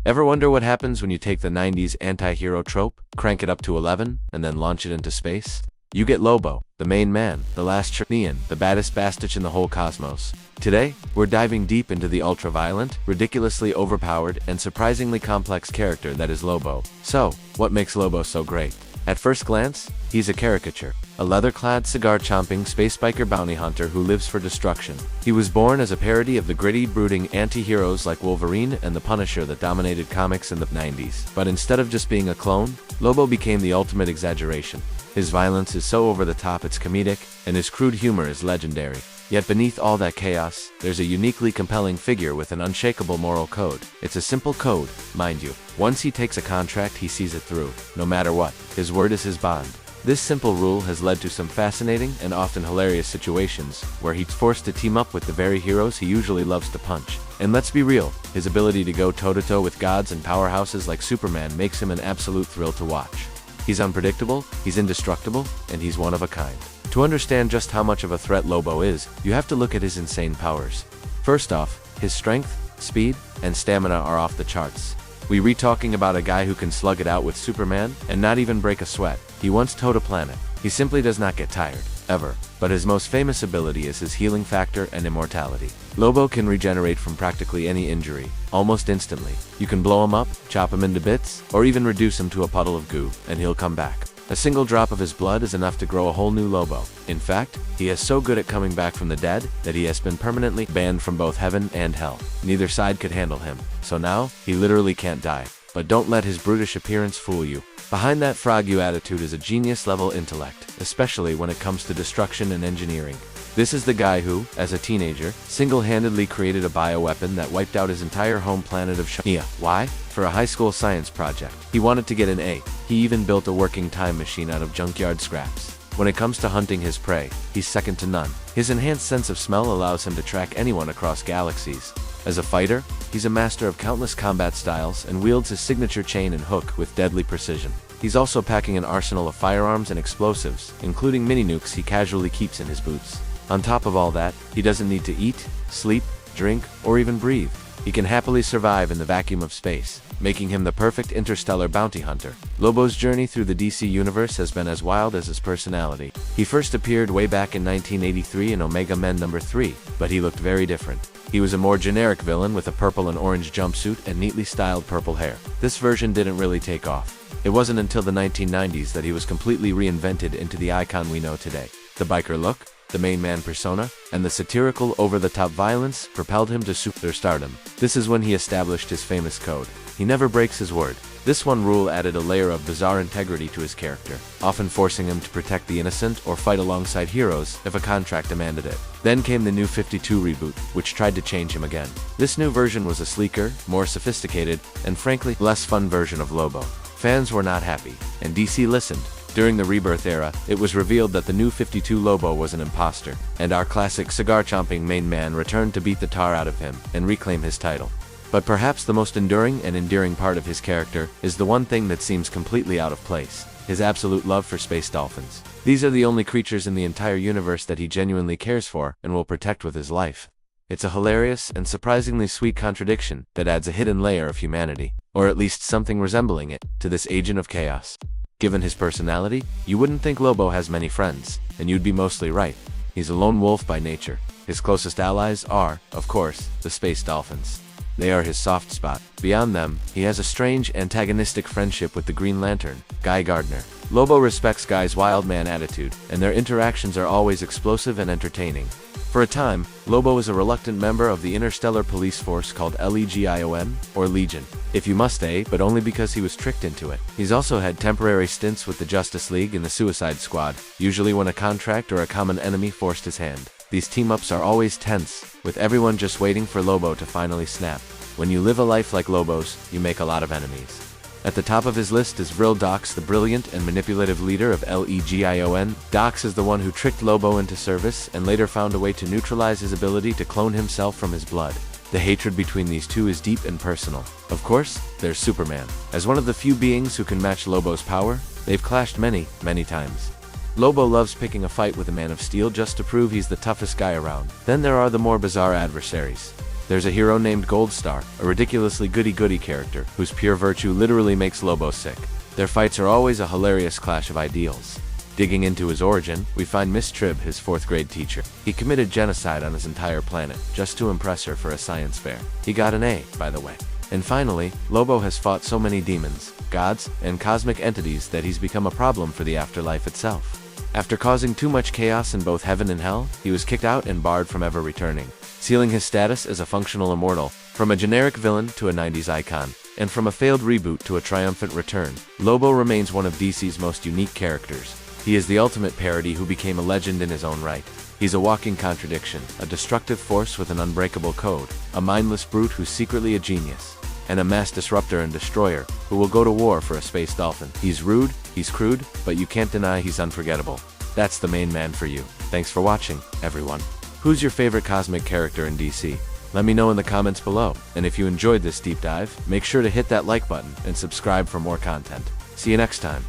Ever wonder what happens when you take the 90s anti-hero trope, crank it up to 11, and then launch it into space? You get Lobo, the main man, the last Churnian, the baddest bastich in the whole cosmos. Today, we're diving deep into the ultra-violent, ridiculously overpowered, and surprisingly complex character that is Lobo. So, what makes Lobo so great? At first glance, he's a caricature. A leather-clad, cigar-chomping space biker bounty hunter who lives for destruction. He was born as a parody of the gritty, brooding anti-heroes like Wolverine and the Punisher that dominated comics in the 90s. But instead of just being a clone, Lobo became the ultimate exaggeration. His violence is so over the top it's comedic, and his crude humor is legendary. Yet beneath all that chaos, there's a uniquely compelling figure with an unshakable moral code. It's a simple code, mind you. Once he takes a contract, he sees it through, no matter what. His word is his bond. This simple rule has led to some fascinating and often hilarious situations, where he's forced to team up with the very heroes he usually loves to punch. And let's be real, his ability to go toe-to-toe with gods and powerhouses like Superman makes him an absolute thrill to watch. He's unpredictable, he's indestructible, and he's one of a kind. To understand just how much of a threat Lobo is, you have to look at his insane powers. First off, his strength, speed, and stamina are off the charts. We're talking about a guy who can slug it out with Superman and not even break a sweat. He once towed a planet. He simply does not get tired, ever. But his most famous ability is his healing factor and immortality. Lobo can regenerate from practically any injury, almost instantly. You can blow him up, chop him into bits, or even reduce him to a puddle of goo, and he'll come back. A single drop of his blood is enough to grow a whole new Lobo. In fact, he is so good at coming back from the dead that he has been permanently banned from both heaven and hell. Neither side could handle him, so now, he literally can't die. But don't let his brutish appearance fool you. Behind that frog-you attitude is a genius-level intellect, especially when it comes to destruction and engineering. This is the guy who, as a teenager, single-handedly created a bioweapon that wiped out his entire home planet of Shania. Why? For a high school science project. He wanted to get an A. He even built a working time machine out of junkyard scraps. When it comes to hunting his prey, he's second to none. His enhanced sense of smell allows him to track anyone across galaxies. As a fighter, he's a master of countless combat styles and wields his signature chain and hook with deadly precision. He's also packing an arsenal of firearms and explosives, including mini-nukes he casually keeps in his boots. On top of all that, he doesn't need to eat, sleep, drink, or even breathe. He can happily survive in the vacuum of space, making him the perfect interstellar bounty hunter. Lobo's journey through the DC universe has been as wild as his personality. He first appeared way back in 1983 in Omega Men #3, but he looked very different. He was a more generic villain with a purple and orange jumpsuit and neatly styled purple hair. This version didn't really take off. It wasn't until the 1990s that he was completely reinvented into the icon we know today. The biker look, the main man persona, and the satirical over-the-top violence propelled him to superstardom. This is when he established his famous code. He never breaks his word. This one rule added a layer of bizarre integrity to his character, often forcing him to protect the innocent or fight alongside heroes if a contract demanded it. Then came the New 52 reboot, which tried to change him again. This new version was a sleeker, more sophisticated, and frankly, less fun version of Lobo. Fans were not happy, and DC listened. During the Rebirth era, it was revealed that the New 52 Lobo was an imposter, and our classic cigar-chomping main man returned to beat the tar out of him and reclaim his title. But perhaps the most enduring and endearing part of his character is the one thing that seems completely out of place: his absolute love for space dolphins. These are the only creatures in the entire universe that he genuinely cares for and will protect with his life. It's a hilarious and surprisingly sweet contradiction that adds a hidden layer of humanity, or at least something resembling it, to this agent of chaos. Given his personality, you wouldn't think Lobo has many friends, and you'd be mostly right. He's a lone wolf by nature. His closest allies are, of course, the space dolphins. They are his soft spot. Beyond them, he has a strange, antagonistic friendship with the Green Lantern, Guy Gardner. Lobo respects Guy's wild man attitude, and their interactions are always explosive and entertaining. For a time, Lobo is a reluctant member of the interstellar police force called Legion, or Legion. If you must say, but only because he was tricked into it. He's also had temporary stints with the Justice League and the Suicide Squad, usually when a contract or a common enemy forced his hand. These team-ups are always tense, with everyone just waiting for Lobo to finally snap. When you live a life like Lobo's, you make a lot of enemies. At the top of his list is Vril Dox, the brilliant and manipulative leader of Legion. Dox is the one who tricked Lobo into service and later found a way to neutralize his ability to clone himself from his blood. The hatred between these two is deep and personal. Of course, there's Superman. As one of the few beings who can match Lobo's power, they've clashed many, many times. Lobo loves picking a fight with a Man of Steel just to prove he's the toughest guy around. Then there are the more bizarre adversaries. There's a hero named Goldstar, a ridiculously goody-goody character whose pure virtue literally makes Lobo sick. Their fights are always a hilarious clash of ideals. Digging into his origin, we find Miss Trib, his 4th grade teacher. He committed genocide on his entire planet, just to impress her for a science fair. He got an A, by the way. And finally, Lobo has fought so many demons, gods, and cosmic entities that he's become a problem for the afterlife itself. After causing too much chaos in both heaven and hell, he was kicked out and barred from ever returning, sealing his status as a functional immortal. From a generic villain to a 90s icon, and from a failed reboot to a triumphant return, Lobo remains one of DC's most unique characters. He is the ultimate parody who became a legend in his own right. He's a walking contradiction, a destructive force with an unbreakable code, a mindless brute who's secretly a genius, and a mass disruptor and destroyer who will go to war for a space dolphin. He's rude, he's crude, but you can't deny he's unforgettable. That's the main man for you. Thanks for watching, everyone. Who's your favorite cosmic character in DC? Let me know in the comments below, and if you enjoyed this deep dive, make sure to hit that like button and subscribe for more content. See you next time.